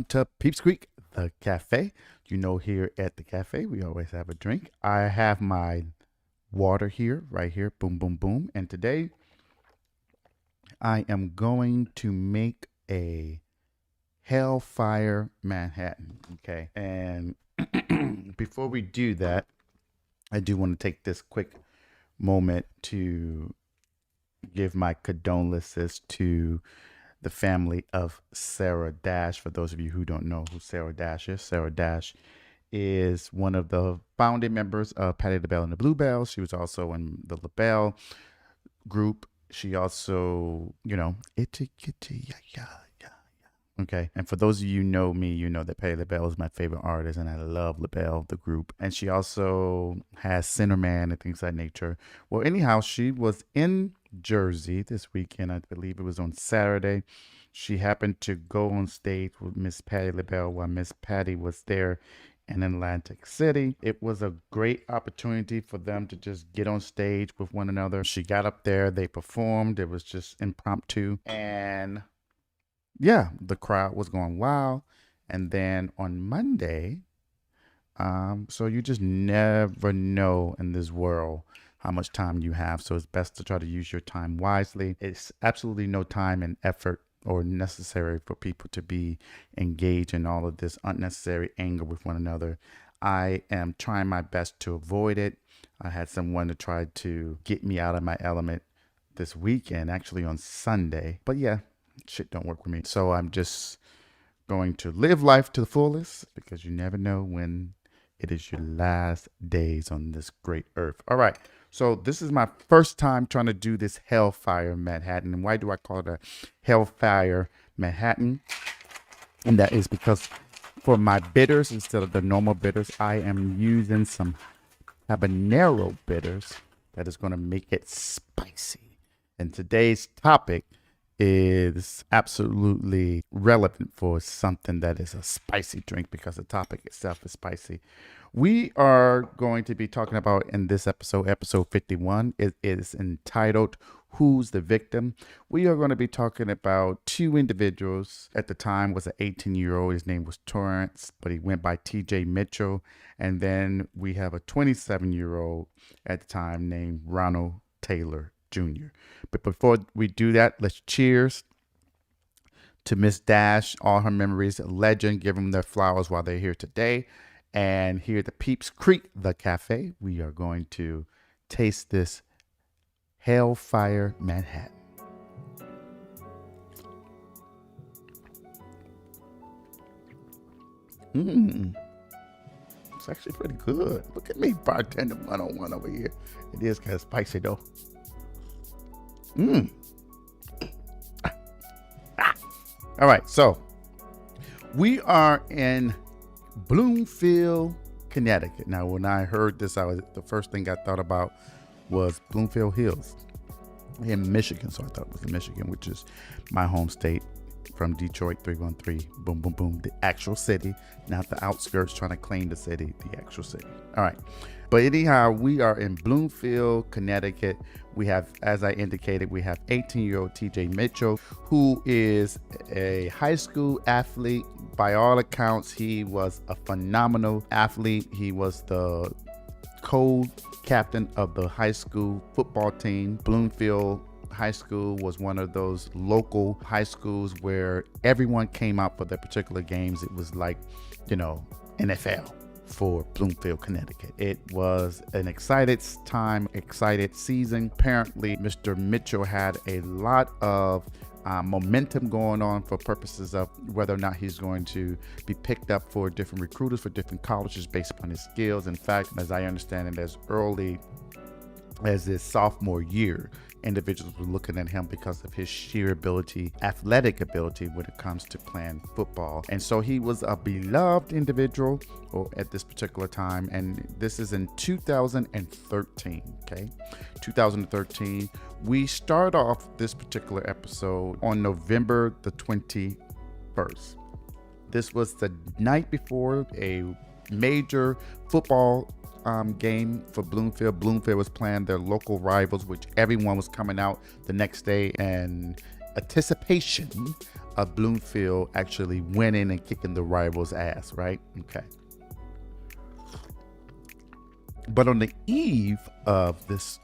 welcome to Peeps Creek, the cafe. You know, here at the cafe, we always have a drink. I have my water here, right here, boom, boom, boom. And today, I am going to make a Hellfire Manhattan, okay? And before we do that, I do want to take this quick moment to give my condolences to the family of Sarah Dash. For those of you who don't know who Sarah Dash is one of the founding members of Patti LaBelle and the Bluebelles. She was also in the LaBelle group. She also, itty kitty, yeah. Okay. And for those of you who know me, you know that Patti LaBelle is my favorite artist, and I love LaBelle, the group. And she also has Centerman and things of that nature. Well, anyhow, she was in Jersey this weekend. I believe it was on Saturday. She happened to go on stage with Miss Patti LaBelle while Miss Patti was there in Atlantic City. It was a great opportunity for them to just get on stage with one another. She got up there, they performed. It was just impromptu. And yeah, the crowd was going wild. And then on Monday, so you just never know in this world how much time you have. So it's best to try to use your time wisely. It's absolutely no time and effort or necessary for people to be engaged in all of this unnecessary anger with one another. I am trying my best to avoid it. I had someone to try to get me out of my element this weekend, actually on Sunday. But yeah, shit don't work with me. So I'm just going to live life to the fullest, because you never know when it is your last days on this great earth. All right. So this is my first time trying to do this Hellfire Manhattan. And why do I call it a Hellfire Manhattan? And that is because for my bitters, instead of the normal bitters, I am using some habanero bitters that is going to make it spicy. And today's topic is absolutely relevant for something that is a spicy drink, because the topic itself is spicy. We are going to be talking about in this episode 51. It is entitled Who's the Victim? We are going to be talking about two individuals. At the time was an 18-year-old. His name was Tarence, but he went by TJ Mitchell. And then we have a 27-year-old at the time named Ronald Taylor Jr. But before we do that, let's cheers to Miss Dash, all her memories, a legend. Give them their flowers while they're here today. And here at the Peeps Creek, the cafe, we are going to taste this Hellfire Manhattan. It's actually pretty good. Look at me, bartender 101 over here. It is kind of spicy though. All right, so we are in Bloomfield, Connecticut. Now, when I heard this, the first thing I thought about was Bloomfield Hills in Michigan. So I thought it was in Michigan, which is my home state. From Detroit 313, boom, boom, boom, the actual city, not the outskirts trying to claim the city, the actual city. All right. But anyhow, we are in Bloomfield, Connecticut. We have, as I indicated, we have 18-year-old TJ Mitchell, who is a high school athlete. By all accounts, he was a phenomenal athlete. He was the co-captain of the high school football team. Bloomfield High School was one of those local high schools where everyone came out for their particular games. It was like, NFL for Bloomfield, Connecticut. It was an excited time, excited season. Apparently, Mr. Mitchell had a lot of momentum going on for purposes of whether or not he's going to be picked up for different recruiters for different colleges based upon his skills. In fact, as I understand it, as early as his sophomore year, individuals were looking at him because of his sheer ability, athletic ability when it comes to playing football. And so he was a beloved individual at this particular time. And this is in 2013, okay? 2013. We start off this particular episode on November the 21st. This was the night before a major football game for Bloomfield. Bloomfield was playing their local rivals, which everyone was coming out the next day in anticipation of Bloomfield actually winning and kicking the rival's ass, right? Okay. But on the eve of this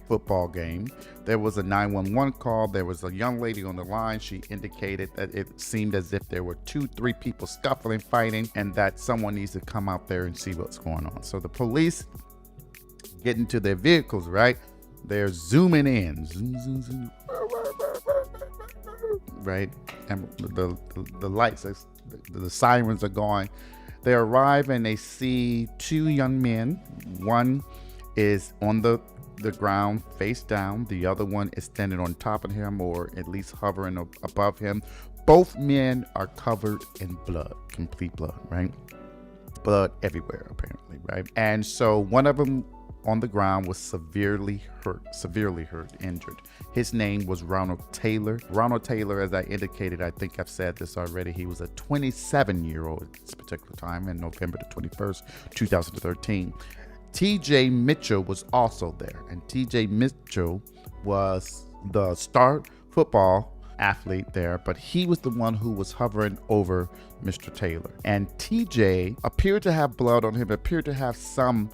football game, there was a 911 call. There was a young lady on the line. She indicated that it seemed as if there were 2-3 people scuffling, fighting, and that someone needs to come out there and see what's going on. So the police get into their vehicles, right? They're zooming in, zoom, zoom, zoom, right? And the lights, the sirens are going. They arrive and they see 2 young men. One is on the ground face down. The other one is standing on top of him, or at least hovering above him. Both men are covered in blood, complete blood, right? Blood everywhere, apparently, right? And so one of them on the ground was severely hurt, injured. His name was Ronald Taylor. Ronald Taylor, as I indicated, I think I've said this already, he was a 27-year-old at this particular time, in November the 21st, 2013. TJ Mitchell was also there, and TJ Mitchell was the star football athlete there, but he was the one who was hovering over Mr. Taylor. And TJ appeared to have blood on him, appeared to have some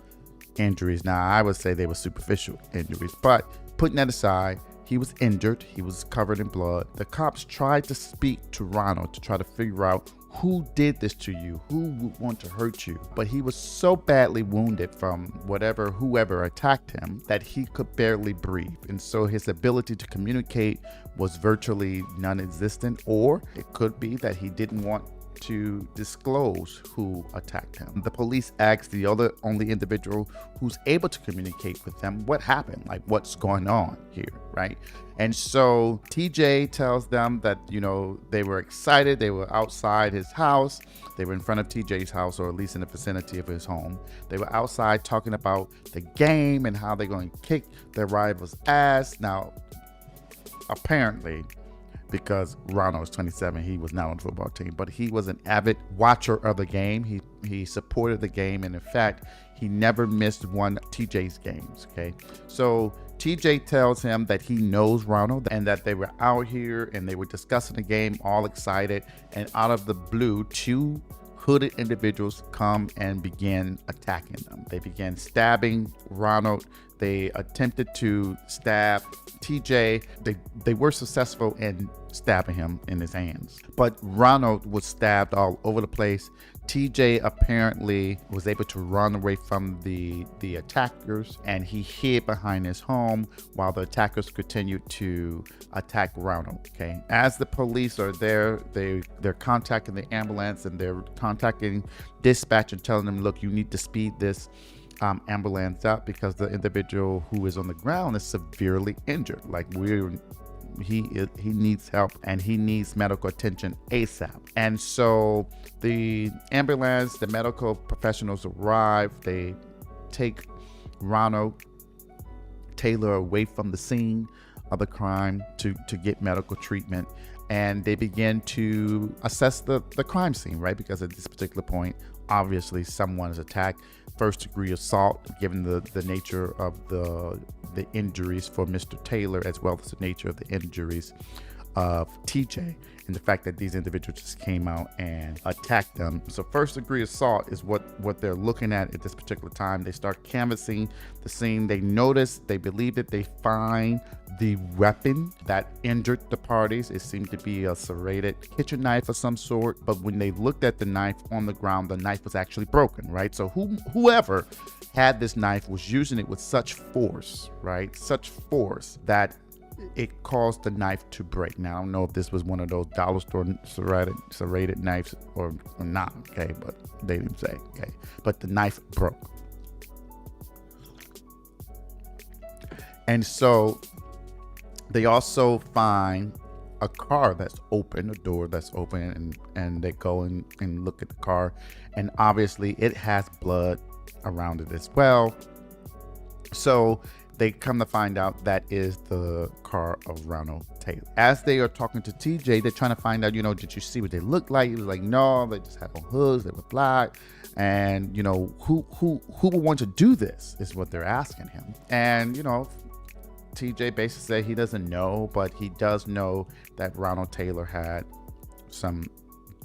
injuries. Now, I would say they were superficial injuries, but putting that aside, he was injured. He was covered in blood. The cops tried to speak to Ronald to try to figure out who did this to you, who would want to hurt you. But he was so badly wounded from whoever attacked him that he could barely breathe. And so his ability to communicate was virtually non-existent, or it could be that he didn't want to disclose who attacked him. The police asked the only individual who's able to communicate with them what happened, like what's going on here, right? And so TJ tells them that, they were excited. They were outside his house. They were in front of TJ's house, or at least in the vicinity of his home. They were outside talking about the game and how they're going to kick their rival's ass. Now, apparently, because Ronald was 27, he was not on the football team, but he was an avid watcher of the game. He supported the game, and in fact, he never missed one of TJ's games, okay? So TJ tells him that he knows Ronald and that they were out here and they were discussing the game, all excited, and out of the blue, 2 hooded individuals come and begin attacking them. They began stabbing Ronald. They attempted to stab TJ. They were successful in stabbing him in his hands, but Ronald was stabbed all over the place. TJ apparently was able to run away from the attackers, and he hid behind his home while the attackers continued to attack Ronald. Okay, as the police are there, they're contacting the ambulance, and they're contacting dispatch and telling them, look, you need to speed this ambulance up because the individual who is on the ground is severely injured. Like he needs help and he needs medical attention ASAP. And so the ambulance, the medical professionals arrive. They take Ronald Taylor away from the scene of the crime to get medical treatment. And they begin to assess the crime scene, right? Because at this particular point, obviously someone is attacked. First degree assault, given the nature of the injuries for Mr. Taylor, as well as the nature of the injuries of TJ, and the fact that these individuals just came out and attacked them. So first degree assault is what they're looking at this particular time. They start canvassing the scene. They notice, they believe that they find the weapon that injured the parties. It seemed to be a serrated kitchen knife of some sort, but when they looked at the knife on the ground, the knife was actually broken, right? So whoever had this knife was using it with such force, right? Such force that it caused the knife to break. Now, I don't know if this was one of those dollar store serrated knives or not, okay, but they didn't say, okay, but the knife broke. And so they also find a car that's open, a door that's open, and they go and look at the car, and obviously it has blood around it as well. So they come to find out that is the car of Ronald Taylor. As they are talking to TJ, they're trying to find out, did you see what they looked like? He was like, no, they just had on hoods, they were black. And, who would want to do this is what they're asking him. And, TJ basically said he doesn't know, but he does know that Ronald Taylor had some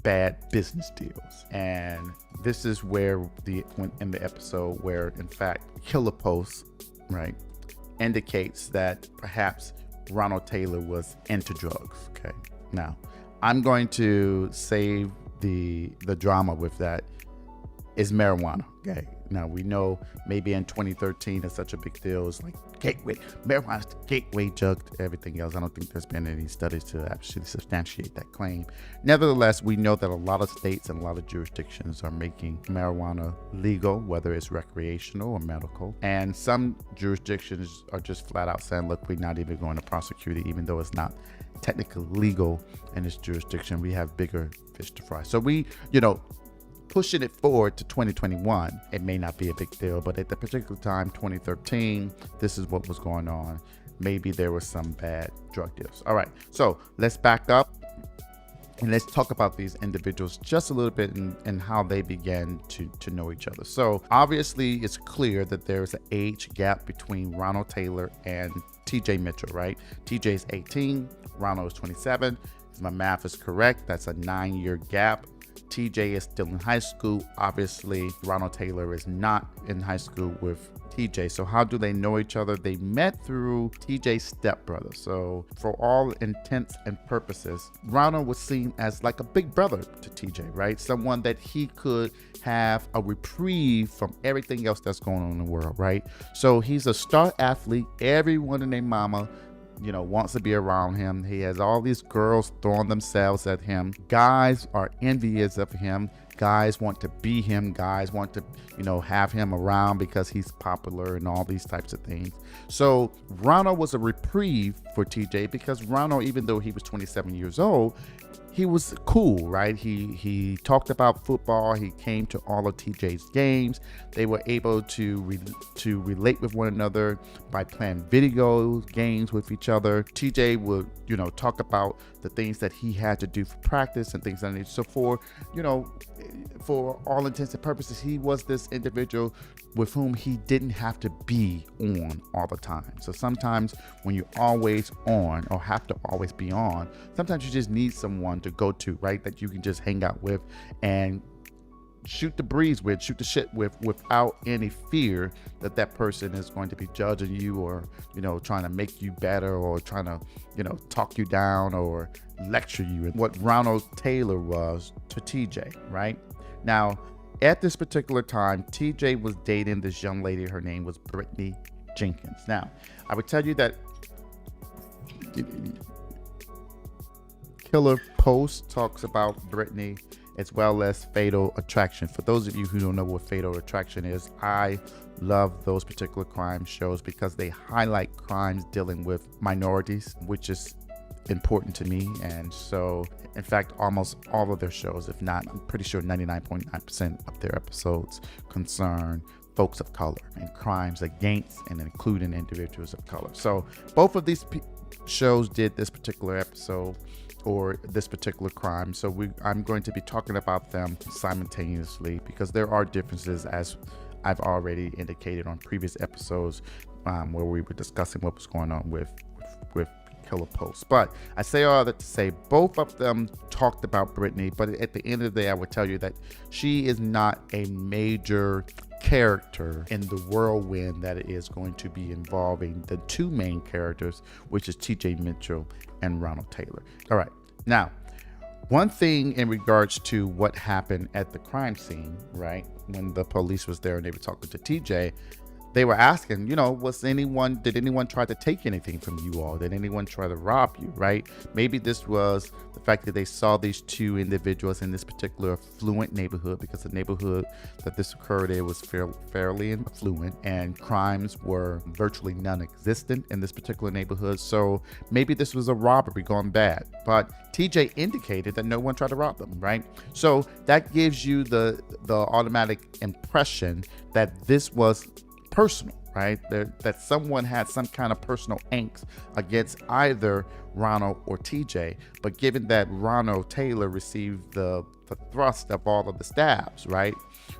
bad business deals. And this is where in the episode where, in fact, Killer Post, right, indicates that perhaps Ronald Taylor was into drugs. Okay. Now, I'm going to save the drama with that. Is marijuana. Okay. Now, we know maybe in 2013 it's such a big deal. It's like gateway. Marijuana's the gateway drug to everything else. I don't think there's been any studies to actually substantiate that claim. Nevertheless, we know that a lot of states and a lot of jurisdictions are making marijuana legal, whether it's recreational or medical. And some jurisdictions are just flat out saying, look, we're not even going to prosecute it, even though it's not technically legal in this jurisdiction. We have bigger fish to fry. So we, pushing it forward to 2021, it may not be a big deal, but at the particular time, 2013, this is what was going on. Maybe there were some bad drug deals. All right, so let's back up and let's talk about these individuals just a little bit and how they began to know each other. So obviously, it's clear that there's an age gap between Ronald Taylor and TJ Mitchell, right? TJ is 18, Ronald is 27. If my math is correct, that's a 9-year gap. TJ is still in high school. Obviously, Ronald Taylor is not in high school with TJ. So how do they know each other? They met through TJ's stepbrother. So for all intents and purposes, Ronald was seen as like a big brother to TJ, right? Someone that he could have a reprieve from everything else that's going on in the world, right? So he's a star athlete. Everyone and their mama wants to be around him. He has all these girls throwing themselves at him. Guys are envious of him. Guys want to be him. Guys want to, have him around because he's popular and all these types of things. So Ronald was a reprieve for TJ because Ronald, even though he was 27 years old, he was cool, right? He talked about football. He came to all of TJ's games. They were able to relate with one another by playing video games with each other. TJ would, talk about the things that he had to do for practice and things like that. So for all intents and purposes, he was this individual with whom he didn't have to be on all the time. So sometimes when you're always on or have to always be on, sometimes you just need someone to go to, right? That you can just hang out with and shoot the breeze with, shoot the shit with, without any fear that that person is going to be judging you or, trying to make you better or trying to, talk you down or lecture you. And what Ronald Taylor was to TJ, right? Now, at this particular time, TJ was dating this young lady. Her name was Brittany Jenkins. Now, I would tell you that Killer Post talks about Brittany as well as Fatal Attraction. For those of you who don't know what Fatal Attraction is, I love those particular crime shows because they highlight crimes dealing with minorities, which is important to me. And so, in fact, almost all of their shows, if not, I'm pretty sure 99.9% of their episodes concern folks of color and crimes against and including individuals of color. So both of these shows did this particular episode or this particular crime. So I'm going to be talking about them simultaneously because there are differences, as I've already indicated on previous episodes where we were discussing what was going on with Killer Post. But I say all that to say both of them talked about Brittany, but at the end of the day, I would tell you that she is not a major character in the whirlwind that it is going to be involving the two main characters, which is TJ Mitchell and Ronald Taylor. All right. Now, one thing in regards to what happened at the crime scene, right? When the police was there and they were talking to TJ, they were asking, did anyone try to take anything from you all? Did anyone try to rob you, right? Maybe this was the fact that they saw these two individuals in this particular affluent neighborhood, because the neighborhood that this occurred in was fairly affluent and crimes were virtually non-existent in this particular neighborhood. So maybe this was a robbery gone bad, but TJ indicated that no one tried to rob them, right? So that gives you the automatic impression that this was personal, right? That someone had some kind of personal angst against either Ronald or TJ. But given that Ronald Taylor received the thrust of all of the stabs, right,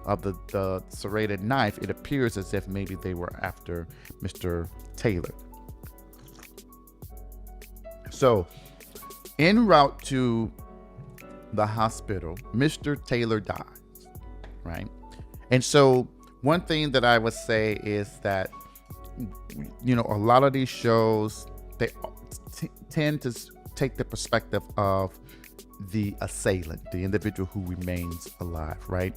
of the serrated knife, it appears as if maybe they were after Mr. Taylor. So en route to the hospital, Mr. Taylor dies, right? And so one thing that I would say is that, a lot of these shows, they tend to take the perspective of the assailant, the individual who remains alive, right?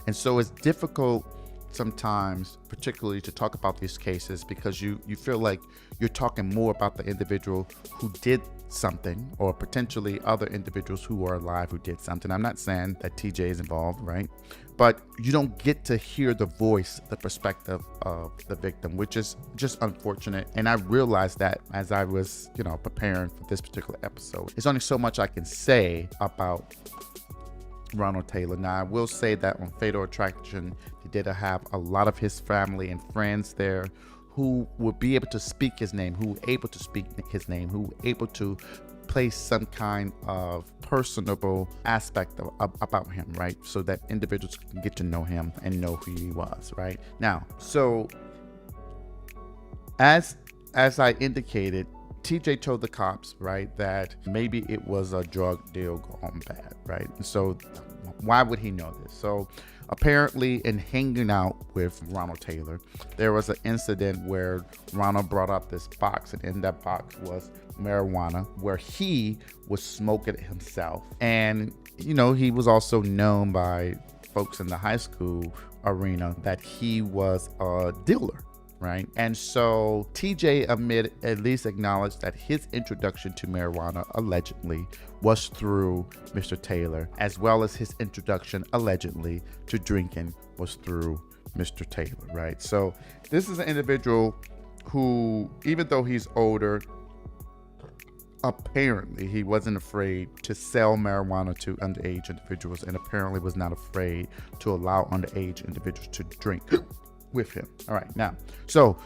And so it's difficult sometimes, particularly to talk about these cases, because you feel like you're talking more about the individual who did something, or potentially other individuals who are alive who did something. I'm not saying that TJ is involved, right? But you don't get to hear the voice, the perspective of the victim, which is just unfortunate. And I realized that as I was, preparing for this particular episode. There's only so much I can say about Ronald Taylor. Now, I will say that on Fatal Attraction, he did have a lot of his family and friends there who would be able to speak his name, who were able to speak his name, who were able to place some kind of personable aspect about him, right? So that individuals can get to know him and know who he was, right? Now, so as I indicated, TJ told the cops, right, that maybe it was a drug deal gone bad, right? And so why would he know this? So apparently, in hanging out with Ronald Taylor, there was an incident where Ronald brought up this box, and in that box was marijuana, where he was smoking it himself. And, he was also known by folks in the high school arena that he was a dealer, right? And so TJ at least acknowledged that his introduction to marijuana allegedly was through Mr. Taylor, as well as his introduction allegedly to drinking was through Mr. Taylor, right? So this is an individual who, even though he's older, apparently he wasn't afraid to sell marijuana to underage individuals, and apparently was not afraid to allow underage individuals to drink with him. All right, now, so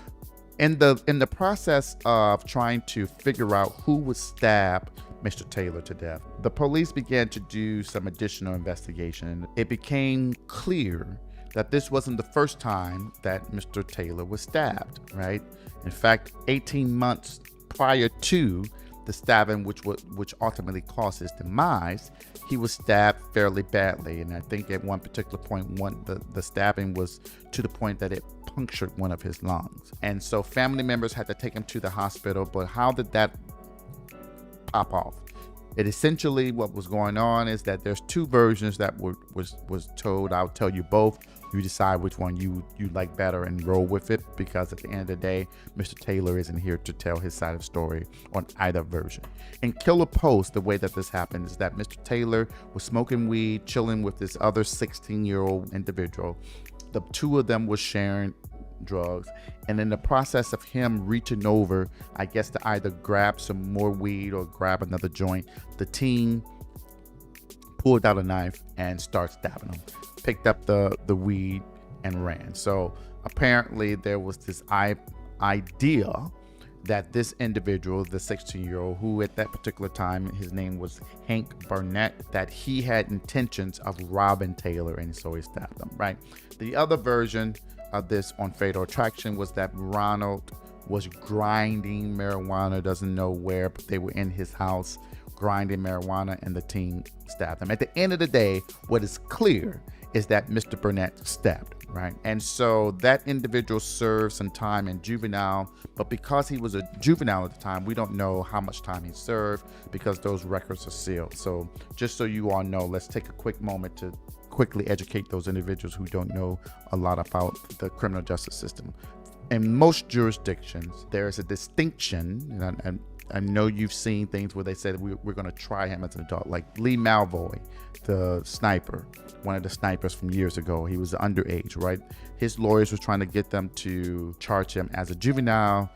in the process of trying to figure out who would stab Mr. Taylor to death, the police began to do some additional investigation. It became clear that this wasn't the first time that Mr. Taylor was stabbed, right? In fact, 18 months prior to the stabbing, which ultimately caused his demise, he was stabbed fairly badly. And I think at one particular point, the stabbing was to the point that it punctured one of his lungs. And so family members had to take him to the hospital. But how did that pop off? It essentially, what was going on is that there's two versions that was told. I'll tell you both. You decide which one you like better and roll with it, because at the end of the day, Mr. Taylor isn't here to tell his side of the story on either version. In Killer Post, the way that this happened is that Mr. Taylor was smoking weed, chilling with this other 16-year-old individual. The two of them were sharing drugs, and in the process of him reaching over, I guess, to either grab some more weed or grab another joint, the teen pulled out a knife and started stabbing him, picked up the weed and ran. So apparently there was this idea that this individual, the 16-year-old, who at that particular time, his name was Hank Burnett, that he had intentions of robbing Taylor, and so he stabbed him, right? The other version of this on Fatal Attraction was that Ronald was grinding marijuana, doesn't know where, but they were in his house grinding marijuana, and the teen stabbed him. At the end of the day, what is clear is that Mr. Burnett stabbed him, right? And so that individual served some time in juvenile, but because he was a juvenile at the time, we don't know how much time he served because those records are sealed. So just so you all know, let's take a quick moment to quickly educate those individuals who don't know a lot about the criminal justice system. In most jurisdictions, there is a distinction, and I know you've seen things where they said we're going to try him as an adult, like Lee Malvoy, the sniper, one of the snipers from years ago. He was underage, right? His lawyers were trying to get them to charge him as a juvenile.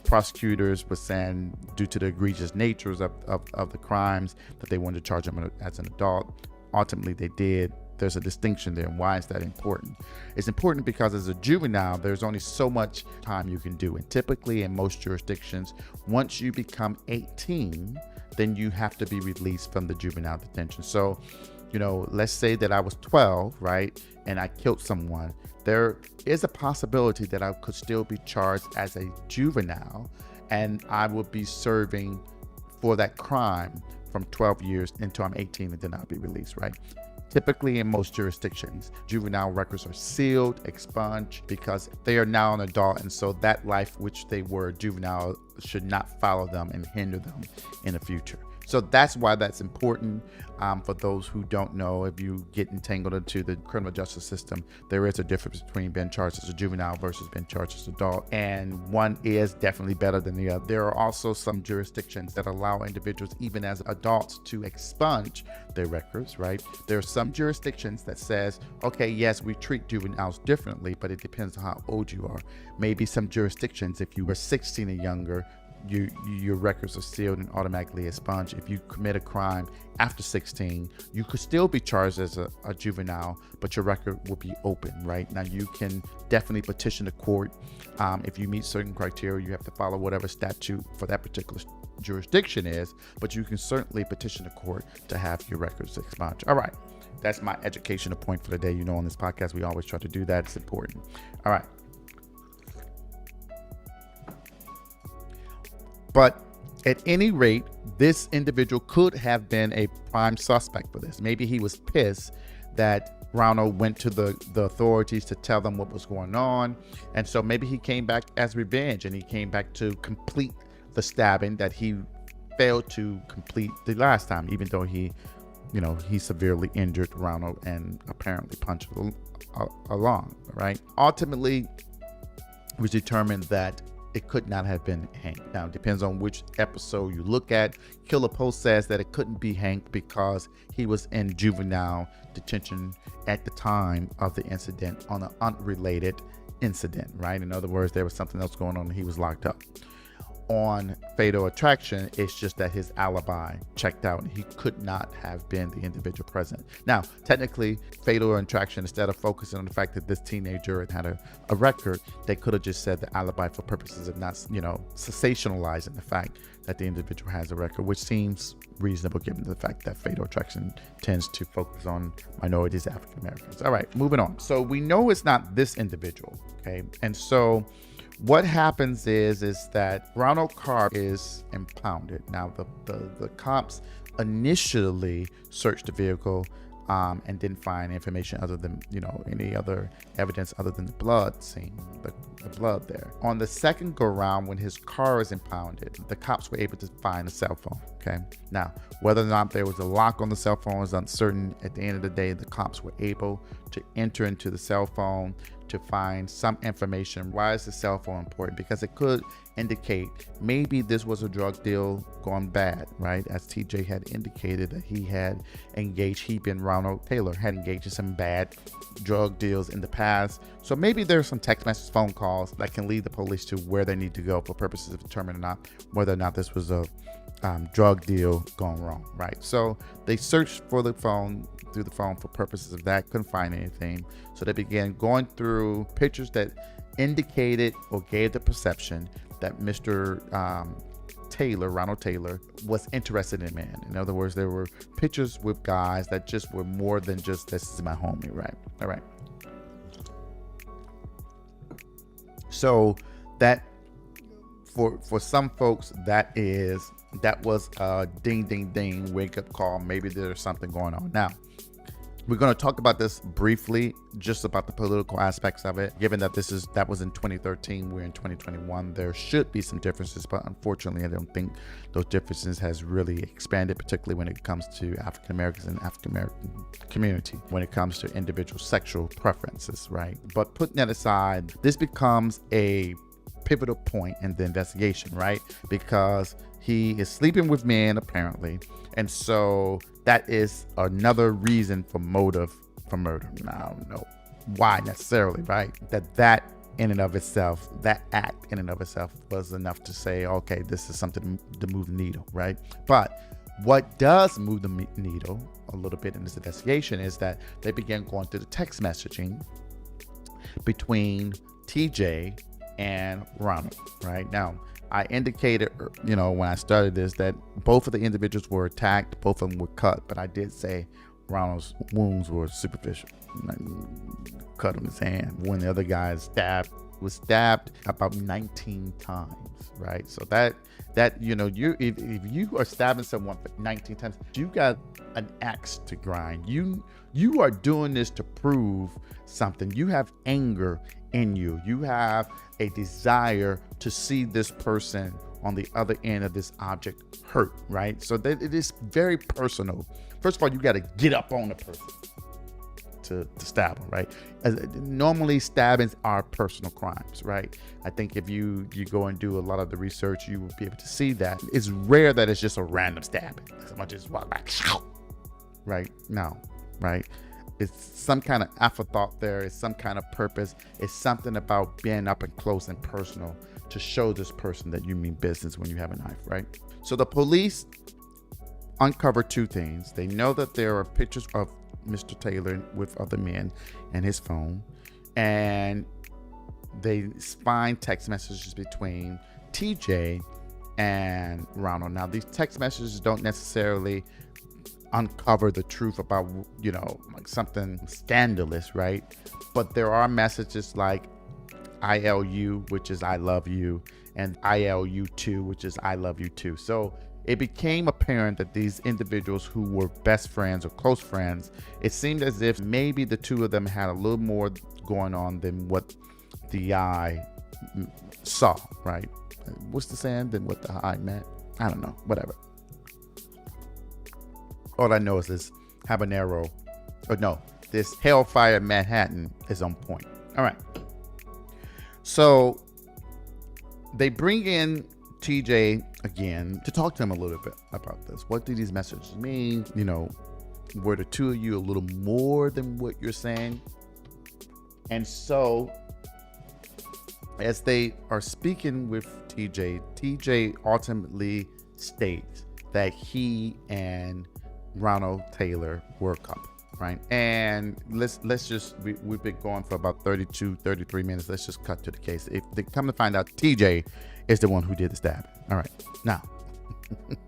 Prosecutors were saying, due to the egregious natures of the crimes, that they wanted to charge him as an adult. Ultimately, they did. There's a distinction there. Why is that important? It's important because as a juvenile, there's only so much time you can do. And typically in most jurisdictions, once you become 18, then you have to be released from the juvenile detention. So, let's say that I was 12, right? And I killed someone. There is a possibility that I could still be charged as a juvenile, and I would be serving for that crime from 12 years until I'm 18 and then I'll be released, right? Typically, in most jurisdictions, juvenile records are sealed, expunged, because they are now an adult, and so that life which they were juvenile should not follow them and hinder them in the future. So that's why that's important. For those who don't know, if you get entangled into the criminal justice system, there is a difference between being charged as a juvenile versus being charged as an adult, and one is definitely better than the other. There are also some jurisdictions that allow individuals, even as adults, to expunge their records, right? There are some jurisdictions that says, okay, yes, we treat juveniles differently, but it depends on how old you are. Maybe some jurisdictions, if you were 16 or younger, your records are sealed and automatically expunged. If you commit a crime after 16, you could still be charged as a juvenile, but your record will be open, right? Now, you can definitely petition the court. If you meet certain criteria, you have to follow whatever statute for that particular jurisdiction is, but you can certainly petition the court to have your records expunged. All right, that's my educational point for the day. You know, on this podcast, we always try to do that. It's important. All right. But at any rate, this individual could have been a prime suspect for this. Maybe he was pissed that Ronald went to the authorities to tell them what was going on. And so maybe he came back as revenge, and he came back to complete the stabbing that he failed to complete the last time, even though he severely injured Ronald and apparently punched along, right? Ultimately, it was determined that it could not have been Hank. Now, it depends on which episode you look at. Killer Post says that it couldn't be Hank because he was in juvenile detention at the time of the incident on an unrelated incident, right? In other words, there was something else going on and he was locked up. On Fatal Attraction, it's just that his alibi checked out and he could not have been the individual present. Now, technically, Fatal Attraction, instead of focusing on the fact that this teenager had a record, they could have just said the alibi for purposes of not, sensationalizing the fact that the individual has a record, which seems reasonable given the fact that Fatal Attraction tends to focus on minorities, African Americans. All right, moving on. So we know it's not this individual, okay? And so what happens is that Ronald car is impounded. Now, the cops initially searched the vehicle and didn't find information other than, any other evidence other than the blood scene, the blood there. On the second go round, when his car is impounded, the cops were able to find a cell phone, okay? Now, whether or not there was a lock on the cell phone is uncertain. At the end of the day, the cops were able to enter into the cell phone to find some information. Why is the cell phone important? Because it could indicate maybe this was a drug deal gone bad, right? As TJ had indicated that he being Ronald Taylor, had engaged in some bad drug deals in the past. So maybe there's some text messages, phone calls that can lead the police to where they need to go for purposes of determining whether or not this was a drug deal gone wrong, right? So they searched through the phone for purposes of that, couldn't find anything. So they began going through pictures that indicated or gave the perception that Mr. Ronald Taylor, was interested in men. In other words, there were pictures with guys that just were more than just, this is my homie, right? All right. So that, for some folks, that was a ding, ding, ding, wake up call. Maybe there's something going on. Now, we're going to talk about this briefly, just about the political aspects of it. Given that that was in 2013, we're in 2021, there should be some differences, but unfortunately, I don't think those differences has really expanded, particularly when it comes to African Americans and African American community, when it comes to individual sexual preferences, right? But putting that aside, this becomes a pivotal point in the investigation, right? Because he is sleeping with men, apparently, and so that is another reason for motive for murder. Now, I don't know why necessarily, right? That in and of itself, that act in and of itself was enough to say, okay, this is something to move the needle, right? But what does move the needle a little bit in this investigation is that they began going through the text messaging between TJ and Ronald, right? Now, I indicated, when I started this, that both of the individuals were attacked, both of them were cut, but I did say Ronald's wounds were superficial. Cut him his hand. When the other guy is stabbed was stabbed about 19 times, right? So that if you are stabbing someone for 19 times, you got an axe to grind. You are doing this to prove something. You have anger in you. You have a desire to see this person on the other end of this object hurt, right? So that it is very personal. First of all, you got to get up on the person to stab them, right? Normally stabbings are personal crimes, right? I think if you go and do a lot of the research, you will be able to see that. It's rare that it's just a random stabbing. Someone just walk back, right? No, right? It's some kind of afterthought there. It's some kind of purpose. It's something about being up and close and personal to show this person that you mean business when you have a knife, right? So the police uncover two things. They know that there are pictures of Mr. Taylor with other men and his phone, and they find text messages between TJ and Ronald. Now, these text messages don't necessarily uncover the truth about, like something scandalous, right? But there are messages like ILU, which is I love you, and ILU2, which is I love you too. So it became apparent that these individuals who were best friends or close friends, it seemed as if maybe the two of them had a little more going on than what the eye saw, right? What's the saying? Than what the eye meant? I don't know, whatever. All I know is this this Hellfire Manhattan is on point. All right. So they bring in TJ again to talk to him a little bit about this. What do these messages mean? Were the two of you a little more than what you're saying? And so as they are speaking with TJ ultimately states that he and Ronald Taylor were a couple, right? And let's just, we've been going for about 33 minutes. Let's just cut to the case. If they come to find out, TJ is the one who did the stabbing. All right. Now,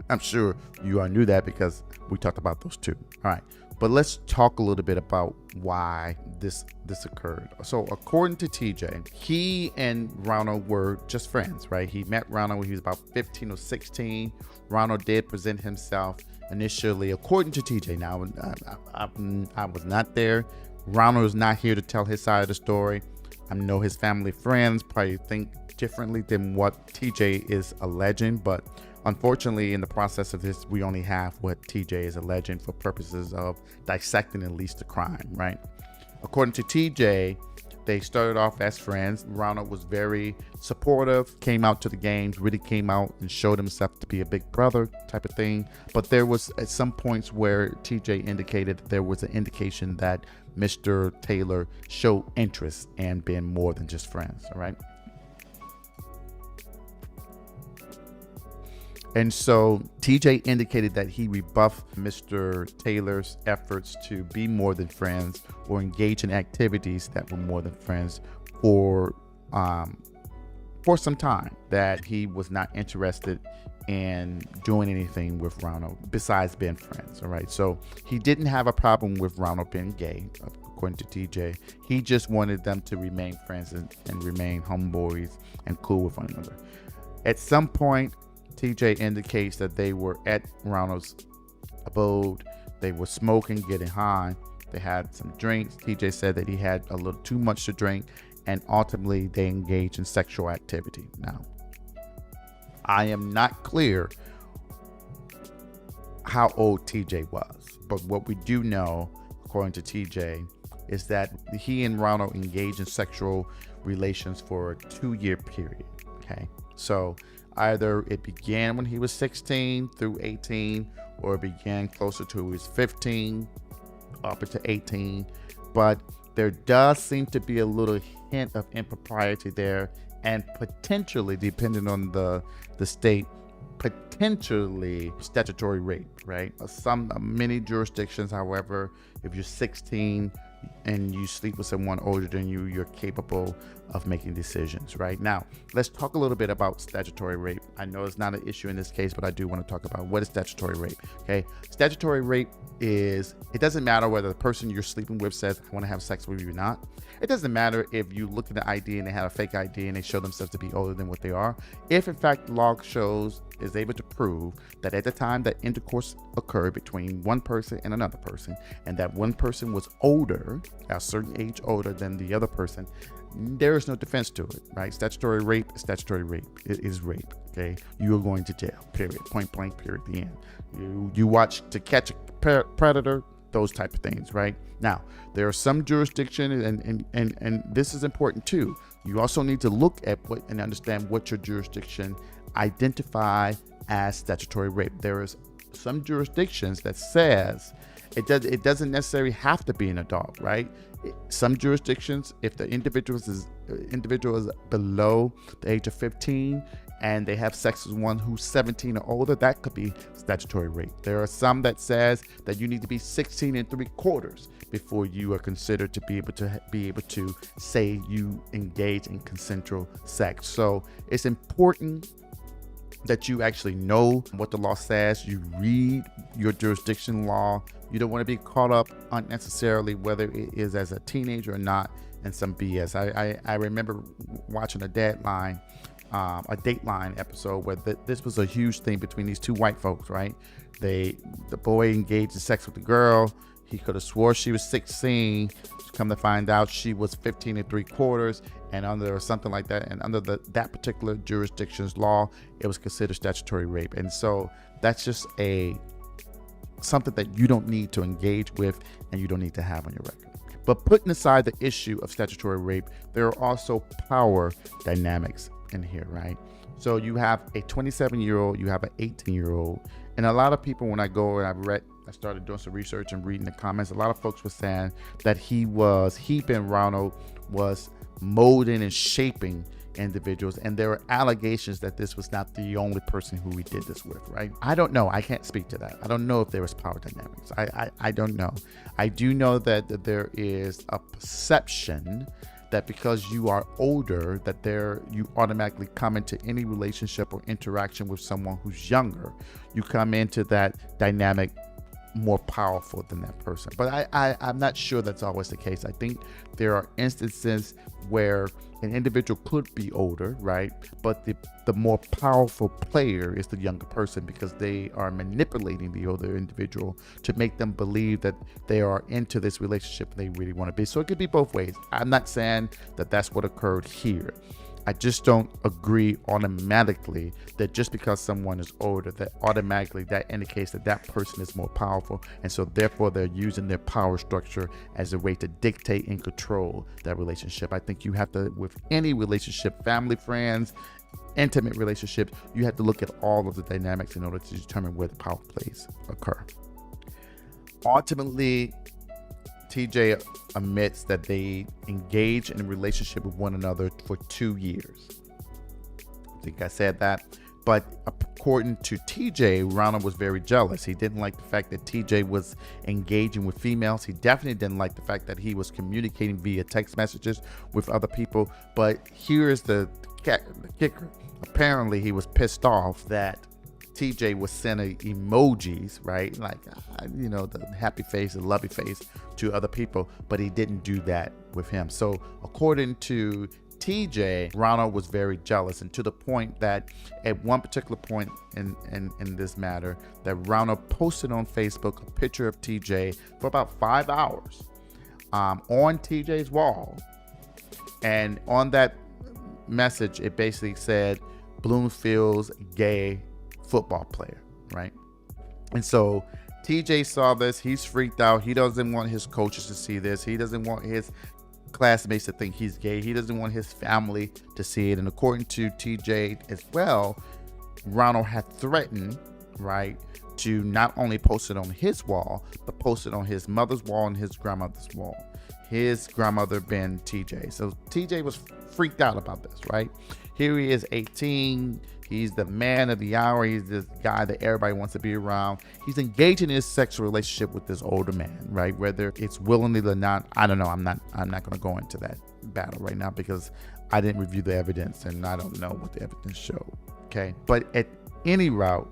I'm sure you all knew that because we talked about those two. All right. But let's talk a little bit about why this occurred. So according to TJ, he and Ronald were just friends, right? He met Ronald when he was about 15 or 16. Ronald did present himself initially, according to TJ. Now, I was not there. Ronald is not here to tell his side of the story. I know his family friends probably think differently than what TJ is alleging, but unfortunately, in the process of this, we only have what TJ is alleging for purposes of dissecting at least the crime, right? According to TJ, they started off as friends. Ronald was very supportive, came out to the games, really came out and showed himself to be a big brother type of thing. But there was at some points where TJ indicated that there was an indication that Mr. Taylor showed interest and being more than just friends, all right? And so TJ indicated that he rebuffed Mr. Taylor's efforts to be more than friends or engage in activities that were more than friends for some time, that he was not interested in doing anything with Ronald besides being friends. All right. So he didn't have a problem with Ronald being gay, according to TJ. He just wanted them to remain friends and remain homeboys and cool with one another. At some point, TJ indicates that they were at Ronald's abode. They were smoking, getting high. They had some drinks. TJ said that he had a little too much to drink, and ultimately they engaged in sexual activity. Now, I am not clear how old TJ was, but what we do know, according to TJ, is that he and Ronald engaged in sexual relations for a 2-year period. Okay, so either it began when he was 16 through 18, or it began closer to his 15 up into 18. But there does seem to be a little hint of impropriety there, and potentially, depending on the state, potentially statutory rape, right? Many jurisdictions, however, if you're 16 and you sleep with someone older than you, you're capable of making decisions. Right now, let's talk a little bit about statutory rape. I know it's not an issue in this case, but I do want to talk about what is statutory rape. Okay, statutory rape is, it doesn't matter whether the person you're sleeping with says, I want to have sex with you or not. It doesn't matter if you look at the ID and they have a fake ID and they show themselves to be older than what they are. If in fact the law shows, is able to prove that at the time that intercourse occurred between one person and another person, and that one person was older, a certain age older than the other person, there is no defense to it, right? Statutory rape is statutory rape. It is rape, okay? You are going to jail, period. Point blank, period, the end. You watch To Catch a Predator, those type of things, right? Now, there are some jurisdictions, and this is important too. You also need to look at what and understand what your jurisdiction identify as statutory rape. There is some jurisdictions that says it doesn't necessarily have to be an adult, right? Some jurisdictions, if the individual is below the age of 15 and they have sex with one who's 17 or older, that could be statutory rape. There are some that says that you need to be 16 3/4 before you are considered to be able to say you engage in consensual sex. So it's important that you actually know what the law says. You read your jurisdiction law. You don't want to be caught up unnecessarily, whether it is as a teenager or not, in some BS. I remember watching a Dateline episode where this was a huge thing between these two white folks, right? The boy engaged in sex with the girl. He could have swore she was 16. Come to find out, she was 15 3/4, and under something like that, and under that particular jurisdiction's law, it was considered statutory rape. And so that's just something that you don't need to engage with, and you don't need to have on your record. But putting aside the issue of statutory rape, there are also power dynamics in here, right? So you have a 27-year-old, you have an 18-year-old, and a lot of people, when I go and I started doing some research and reading the comments, a lot of folks were saying that Ronald was molding and shaping individuals, and there were allegations that this was not the only person who he did this with, right? I don't know. I can't speak to that. I don't know if there was power dynamics. I don't know. I do know that there is a perception that because you are older, that you automatically come into any relationship or interaction with someone who's younger. You come into that dynamic more powerful than that person. But I'm not sure that's always the case. I think there are instances where an individual could be older, right? But the more powerful player is the younger person, because they are manipulating the older individual to make them believe that they are into this relationship they really want to be. So it could be both ways. I'm not saying that that's what occurred here. I just don't agree automatically that just because someone is older, that automatically that indicates that that person is more powerful, and so therefore they're using their power structure as a way to dictate and control that relationship. I think you have to, with any relationship, family, friends, intimate relationships, you have to look at all of the dynamics in order to determine where the power plays occur. Ultimately, TJ admits that they engaged in a relationship with one another for 2 years. I think I said that. But according to TJ, Ronald was very jealous. He didn't like the fact that TJ was engaging with females. He definitely didn't like the fact that he was communicating via text messages with other people. But here's the kicker. Apparently, he was pissed off that TJ was sending emojis, right? Like, the happy face, the lovey face to other people, but he didn't do that with him. So according to TJ, Ronald was very jealous, and to the point that at one particular point in this matter, that Ronald posted on Facebook a picture of TJ for about 5 hours on TJ's wall. And on that message, it basically said, Bloomfield's gay football player, right? And so TJ saw this. He's freaked out. He doesn't want his coaches to see this. He doesn't want his classmates to think he's gay. He doesn't want his family to see it. And according to TJ as well, Ronald had threatened, right, to not only post it on his wall, but post it on his mother's wall and his grandmother's wall. His grandmother being TJ. So TJ was freaked out about this, right? Here he is, 18. He's the man of the hour. He's this guy that everybody wants to be around. He's engaged in his sexual relationship with this older man, right? Whether it's willingly or not, I don't know. I'm not going to go into that battle right now because I didn't review the evidence and I don't know what the evidence showed. Okay. But at any route,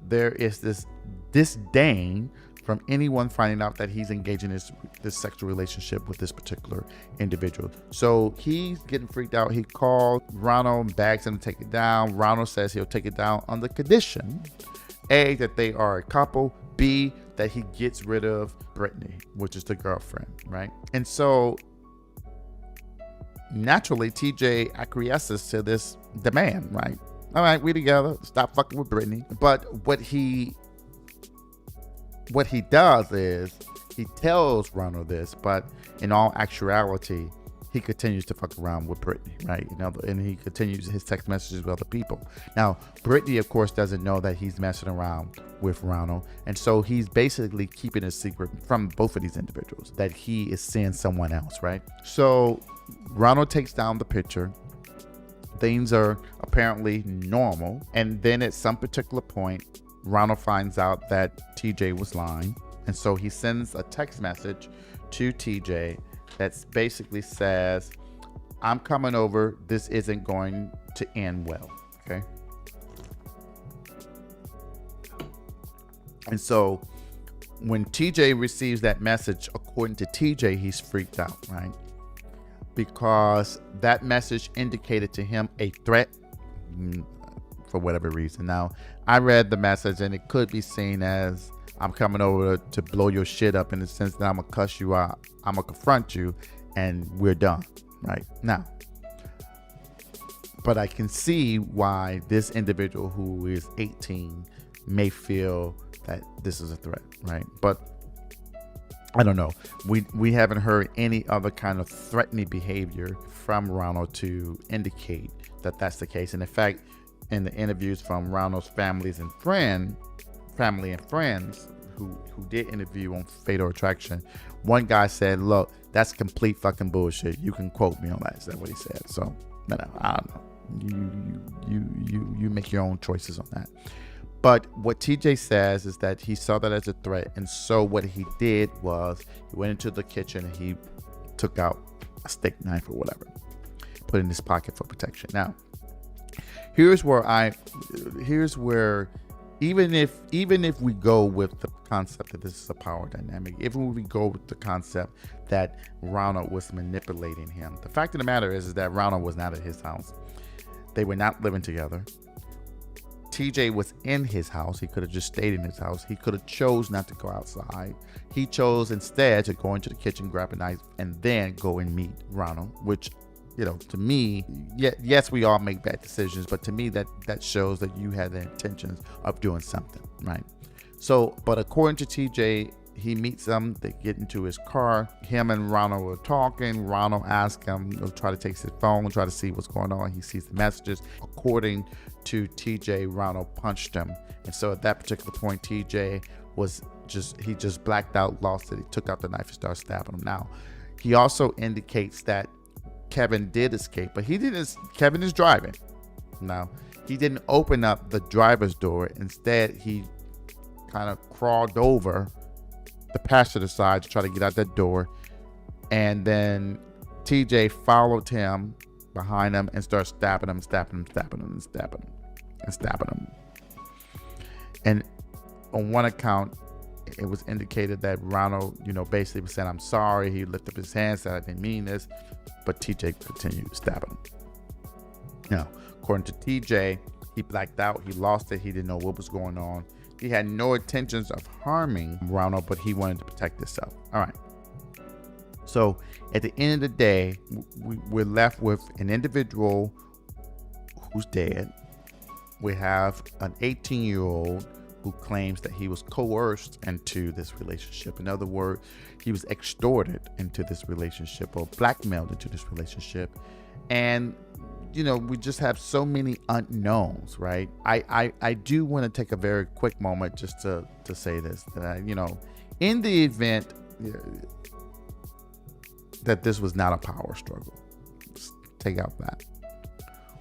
there is this disdain from anyone finding out that he's engaged in this sexual relationship with this particular individual. So he's getting freaked out. He called Ronald, begs him to take it down. Ronald says he'll take it down on the condition, A, that they are a couple, B, that he gets rid of Brittany, which is the girlfriend, right? And so naturally, TJ acquiesces to this demand, right? All right, we together, stop fucking with Brittany. But what he does is he tells Ronald this, but in all actuality, he continues to fuck around with Brittany, right? You know, and he continues his text messages with other people. Now, Brittany, of course, doesn't know that he's messing around with Ronald, and so he's basically keeping a secret from both of these individuals that he is seeing someone else, right? So Ronald takes down the picture. Things are apparently normal, and then at some particular point, Ronald finds out that TJ was lying, and so he sends a text message to TJ that basically says, I'm coming over, this isn't going to end well, okay? And so when TJ receives that message, according to TJ, he's freaked out, right? Because that message indicated to him a threat for whatever reason. Now, I read the message and it could be seen as I'm coming over to blow your shit up in the sense that I'm gonna cuss you out, I'm gonna confront you, and we're done, right? Now, but I can see why this individual who is 18 may feel that this is a threat, right? But I don't know. We haven't heard any other kind of threatening behavior from Ronald to indicate that that's the case. And in fact, in the interviews from Ronald's family and friends who did interview on Fatal Attraction, one guy said, look, that's complete fucking bullshit. You can quote me on that. Is that what he said? So, no, I don't know. You make your own choices on that. But what TJ says is that he saw that as a threat. And so what he did was he went into the kitchen and he took out a steak knife or whatever, put it in his pocket for protection. Now, here's where even if we go with the concept that this is a power dynamic, even if we go with the concept that Ronald was manipulating him, the fact of the matter is that Ronald was not at his house. They were not living together. TJ was in his house. He could have just stayed in his house. He could have chose not to go outside. He chose instead to go into the kitchen, grab a knife, and then go and meet Ronald, which, you know, to me, yes, we all make bad decisions, but to me that shows that you had the intentions of doing something, right? So, but according to TJ, he meets them, they get into his car, him and Ronald were talking. Ronald asked him, try to take his phone, try to see what's going on. He sees the messages. According to TJ, Ronald punched him. And so at that particular point, TJ he just blacked out, lost it. He took out the knife and started stabbing him. Now, he also indicates that Kevin did escape, but Kevin is driving. Now, he didn't open up the driver's door. Instead, he kind of crawled over the passenger side to try to get out that door. And then TJ followed him behind him and started stabbing him. And on one account, it was indicated that Ronald, basically was saying, I'm sorry. He lifted up his hand, said, I didn't mean this. But TJ continued stabbing him. Now, according to TJ, he blacked out. He lost it. He didn't know what was going on. He had no intentions of harming Ronald, but he wanted to protect himself. All right. So at the end of the day, we're left with an individual who's dead. We have an 18-year-old who claims that he was coerced into this relationship. In other words, he was extorted into this relationship or blackmailed into this relationship. And, we just have so many unknowns, right? I do want to take a very quick moment just to say this, that in the event that this was not a power struggle, just take out that.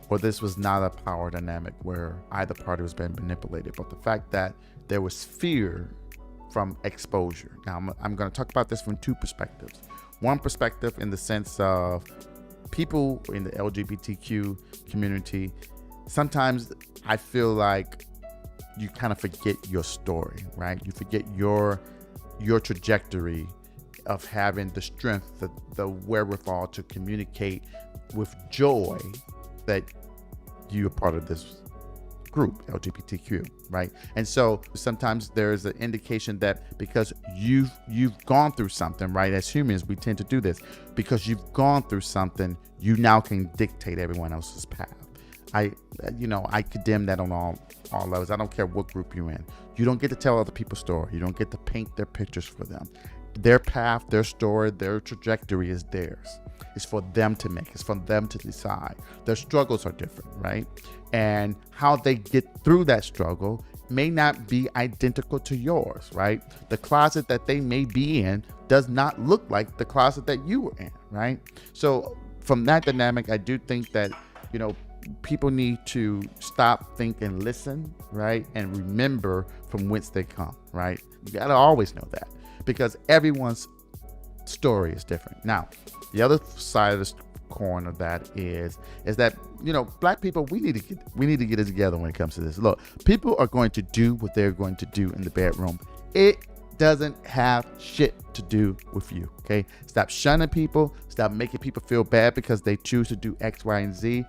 or this was not a power dynamic where either party was being manipulated, but the fact that there was fear from exposure. Now, I'm going to talk about this from two perspectives. One perspective in the sense of people in the LGBTQ community, sometimes I feel like you kind of forget your story, right? You forget your trajectory of having the strength, the wherewithal to communicate with joy that you're part of this group, LGBTQ, right? And so sometimes there's an indication that because you've gone through something, right? As humans, we tend to do this. Because you've gone through something, you now can dictate everyone else's path. I condemn that on all levels. I don't care what group you're in. You don't get to tell other people's story. You don't get to paint their pictures for them. Their path, their story, their trajectory is theirs. It's for them to make. It's for them to decide. Their struggles are different, right? And how they get through that struggle may not be identical to yours, right? The closet that they may be in does not look like the closet that you were in, right? So from that dynamic, I do think that, people need to stop, think, and listen, right? And remember from whence they come, right? You got to always know that, because everyone's story is different. Now, the other side of the coin of that is that, Black people, we need to get it together when it comes to this. Look, people are going to do what they're going to do in the bedroom. It doesn't have shit to do with you, okay? Stop shunning people. Stop making people feel bad because they choose to do X, Y, and Z.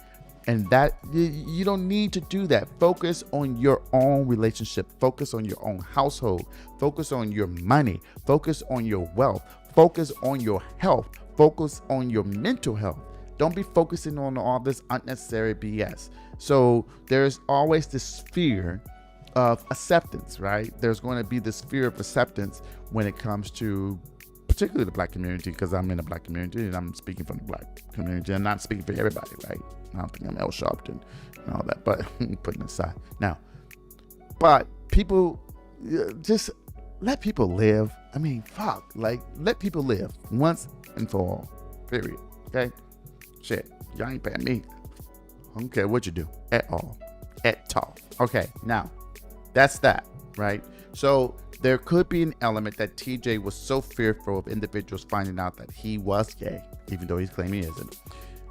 And that you don't need to do that. Focus on your own relationship. Focus on your own household. Focus on your money. Focus on your wealth. Focus on your health. Focus on your mental health. Don't be focusing on all this unnecessary BS. So there's always this fear of acceptance, right? There's going to be this fear of acceptance when it comes to particularly the Black community, because I'm in the Black community and I'm speaking from the Black community. I'm not speaking for everybody, right? I don't think I'm L Sharpton and all that, but putting it aside. Now, but people, just let people live. I mean, let people live once and for all, period, okay? Shit, y'all ain't paying me. I don't care what you do at all, Okay, now, that's that, right? So there could be an element that TJ was so fearful of individuals finding out that he was gay, even though he's claiming he isn't,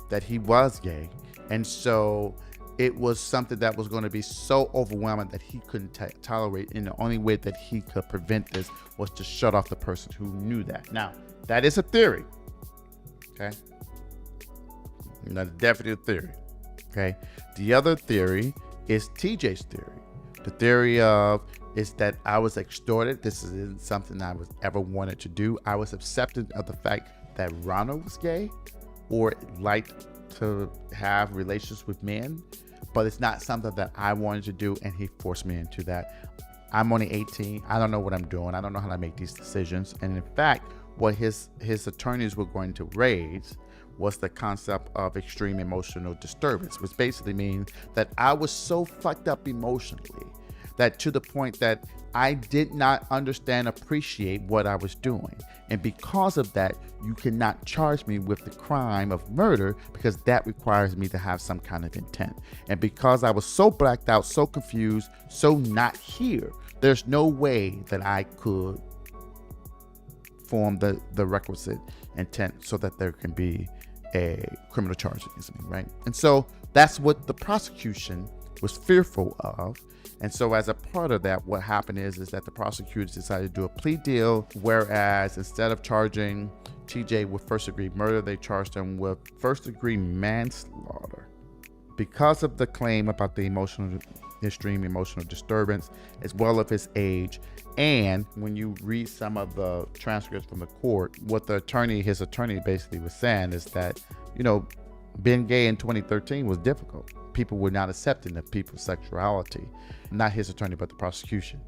that he was gay. And so it was something that was going to be so overwhelming that he couldn't tolerate. And the only way that he could prevent this was to shut off the person who knew that. Now, that is a theory. Okay. That's definitely a theory. Okay. The other theory is TJ's theory. The theory is that I was extorted. This isn't something I was ever wanted to do. I was accepted of the fact that Ronald was gay or liked to have relations with men, but it's not something that I wanted to do, and he forced me into that. I'm only 18. I don't know what I'm doing. I don't know how to make these decisions. And in fact, what his attorneys were going to raise was the concept of extreme emotional disturbance, which basically means that I was so fucked up emotionally that to the point that I did not understand, appreciate what I was doing. And because of that, you cannot charge me with the crime of murder, because that requires me to have some kind of intent. And because I was so blacked out, so confused, so not here, there's no way that I could form the requisite intent so that there can be a criminal charge against me, right? And so that's what the prosecution was fearful of. And so as a part of that, what happened is that the prosecutors decided to do a plea deal, whereas instead of charging TJ with first-degree murder, they charged him with first-degree manslaughter because of the claim about the extreme emotional disturbance, as well as his age. And when you read some of the transcripts from the court, what his attorney basically was saying is that, being gay in 2013 was difficult. People were not accepting of people's sexuality. Not his attorney, but the prosecution.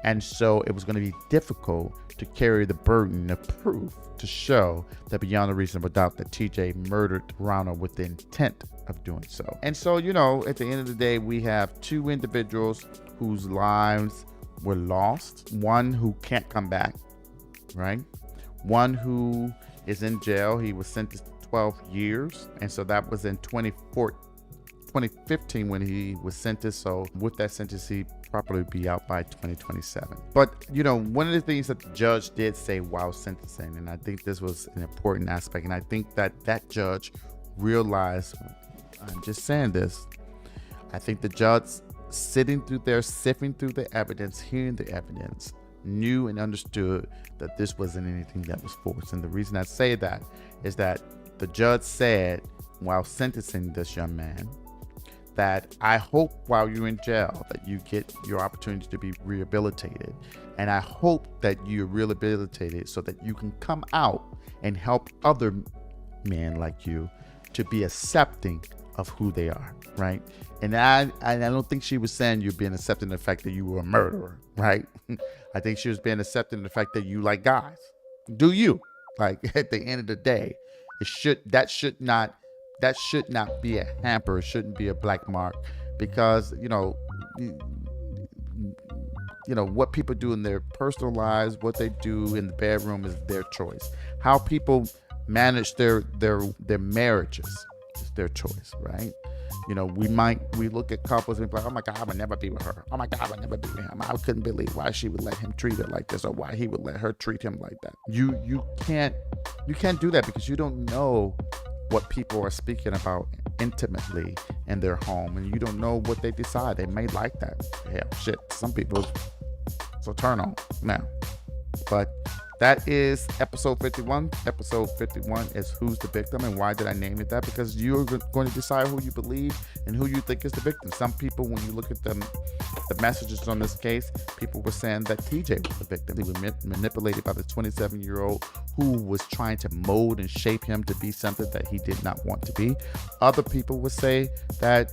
And so it was going to be difficult to carry the burden of proof to show that beyond a reasonable doubt that TJ murdered Ronald with the intent of doing so. And so, at the end of the day, we have two individuals whose lives were lost. One who can't come back, right? One who is in jail. He was sentenced to 12 years. And so that was in 2014. 2015 when he was sentenced. So with that sentence, he probably be out by 2027. But, one of the things that the judge did say while sentencing, and I think this was an important aspect, and I think that judge realized, I'm just saying this, I think the judge sitting through there, sifting through the evidence, hearing the evidence, knew and understood that this wasn't anything that was forced. And the reason I say that is that the judge said while sentencing this young man that I hope while you're in jail that you get your opportunity to be rehabilitated. And I hope that you're rehabilitated so that you can come out and help other men like you to be accepting of who they are, right? And I don't think she was saying you're being accepting of the fact that you were a murderer, right? I think she was being accepting of the fact that you like guys. Do you? Like, at the end of the day, that should not be a hamper. It shouldn't be a black mark, because what people do in their personal lives, what they do in the bedroom is their choice. How people manage their marriages is their choice, right? We look at couples and be like, oh my God, I would never be with her. Oh my God, I would never be with him. I couldn't believe why she would let him treat her like this, or why he would let her treat him like that. You can't do that, because you don't know what people are speaking about intimately in their home, and you don't know what they decide. They may like that. Hell, shit, some people, it's a turn on now. But that is episode 51. Episode 51 is Who's the Victim, and why did I name it that? Because you're going to decide who you believe and who you think is the victim. Some people, when you look at the messages on this case, people were saying that TJ was the victim. He was manipulated by the 27-year-old who was trying to mold and shape him to be something that he did not want to be. Other people would say that,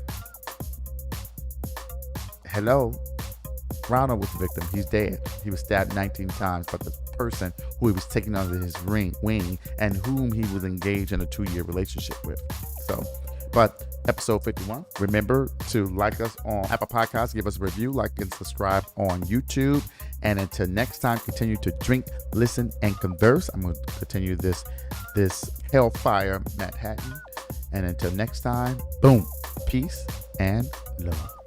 Ronald was the victim. He's dead. He was stabbed 19 times by the person who he was taking under his wing and whom he was engaged in a 2-year relationship with. But episode 51, remember to like us on Apple Podcasts, give us a review, like and subscribe on YouTube. And until next time, continue to drink, listen, and converse. I'm going to continue this Hellfire Manhattan. And until next time, boom, peace and love.